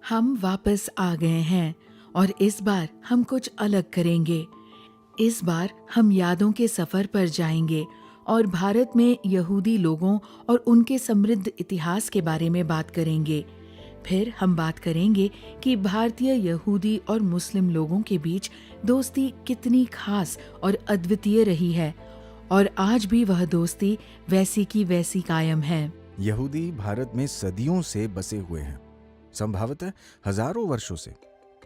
हम वापस आ गए हैं और इस बार हम कुछ अलग करेंगे। इस बार हम यादों के सफर पर जाएंगे और भारत में यहूदी लोगों और उनके समृद्ध इतिहास के बारे में बात करेंगे। फिर हम बात करेंगे कि भारतीय यहूदी और मुस्लिम लोगों के बीच दोस्ती कितनी खास और अद्वितीय रही है और आज भी वह दोस्ती वैसी की वैसी कायम है। यहूदी भारत में सदियों से बसे हुए हैं, संभवतः हजारों वर्षों से।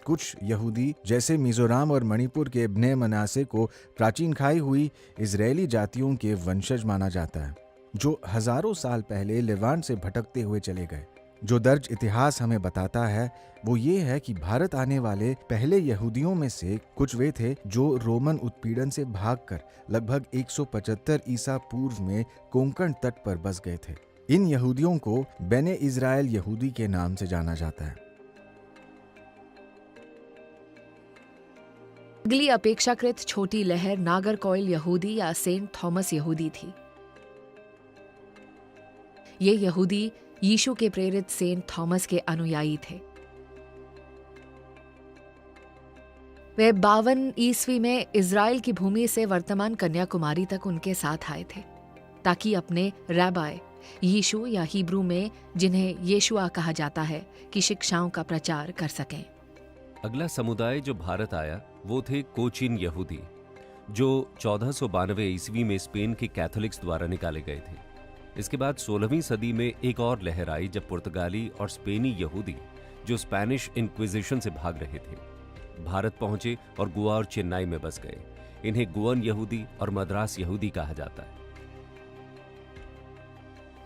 कुछ यहूदी जैसे मिजोरम और मणिपुर के ब्ने मनासे को प्राचीन खाई हुई इजरायली जातियों के वंशज माना जाता है, जो हजारों साल पहले लेवांट से भटकते हुए चले गए। जो दर्ज इतिहास हमें बताता है वो ये है कि भारत आने वाले पहले यहूदियों में से कुछ वे थे जो रोमन उत्पीड़न से भागकर लगभग 175 ईसा पूर्व में कोंकण तट पर बस गए थे। इन यहूदियों को बेने इज़राइल यहूदी के नाम से जाना जाता है। अगली अपेक्षाकृत छोटी लहर नागरकोइल यहूदी या सेंट थॉमस यहूदी थी। ये यहूदी यीशु के प्रेरित सेंट थॉमस के अनुयायी थे। वे 52 ईस्वी में इज़राइल की भूमि से वर्तमान कन्याकुमारी तक उनके साथ आए थे ताकि अपने रैबाय यीशु या हिब्रू में, जिन्हें येशुआ कहा जाता है, की शिक्षाओं का प्रचार कर सकें। अगला समुदाय जो भारत आया वो थे कोचिन यहूदी, जो 1492 ईस्वी में स्पेन के कैथोलिक्स द्वारा निकाले गए थे। इसके बाद 16वीं सदी में एक और लहर आई जब पुर्तगाली और स्पेनी यहूदी, जो स्पेनिश इंक्विजिशन से भाग रहे थे, भारत पहुंचे और गोवा और चेन्नई में बस गए। इन्हें गोवन यहूदी और मद्रास यहूदी कहा जाता है।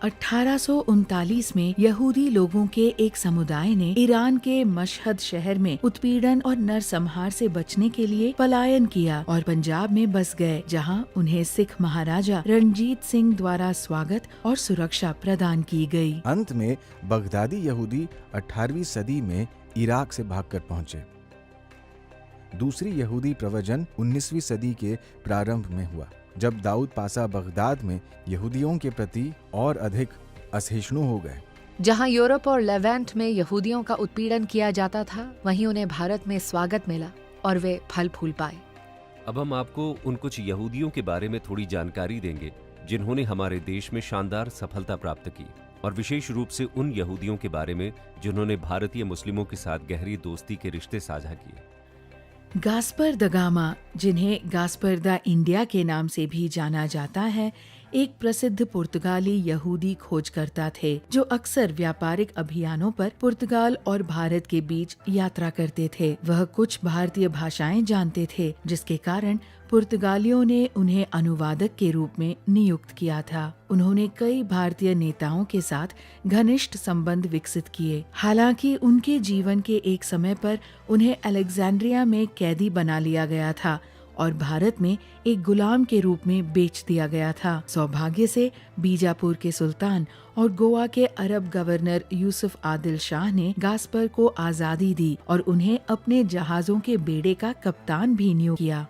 1839 में यहूदी लोगों के एक समुदाय ने ईरान के मशहद शहर में उत्पीड़न और नरसंहार से बचने के लिए पलायन किया और पंजाब में बस गए, जहां उन्हें सिख महाराजा रणजीत सिंह द्वारा स्वागत और सुरक्षा प्रदान की गई। अंत में बगदादी यहूदी 18वीं सदी में इराक से भागकर पहुंचे। दूसरी यहूदी प्रवचन 19वीं सदी के प्रारंभ में हुआ, जब दाऊद पासा बगदाद में यहूदियों के प्रति और अधिक असहिष्णु हो गए। जहां यूरोप और लेवेंट में यहूदियों का उत्पीड़न किया जाता था, वहीं उन्हें भारत में स्वागत मिला और वे फल फूल पाए। अब हम आपको उन कुछ यहूदियों के बारे में थोड़ी जानकारी देंगे जिन्होंने हमारे देश में शानदार सफलता प्राप्त की, और विशेष रूप से उन यहूदियों के बारे में जिन्होंने भारतीय मुस्लिमों के साथ गहरी दोस्ती के रिश्ते साझा किए। गास्पर द गामा, जिन्हें गास्पर द इंडिया के नाम से भी जाना जाता है, एक प्रसिद्ध पुर्तगाली यहूदी खोजकर्ता थे जो अक्सर व्यापारिक अभियानों पर पुर्तगाल और भारत के बीच यात्रा करते थे। वह कुछ भारतीय भाषाएं जानते थे, जिसके कारण पुर्तगालियों ने उन्हें अनुवादक के रूप में नियुक्त किया था। उन्होंने कई भारतीय नेताओं के साथ घनिष्ठ संबंध विकसित किए। हालांकि उनके जीवन के एक समय पर उन्हें अलेक्जेंड्रिया में कैदी बना लिया गया था और भारत में एक गुलाम के रूप में बेच दिया गया था। सौभाग्य से बीजापुर के सुल्तान और गोवा के अरब गवर्नर यूसुफ आदिल शाह ने गास्पर को आजादी दी और उन्हें अपने जहाजों के बेड़े का कप्तान भी नियुक्त किया।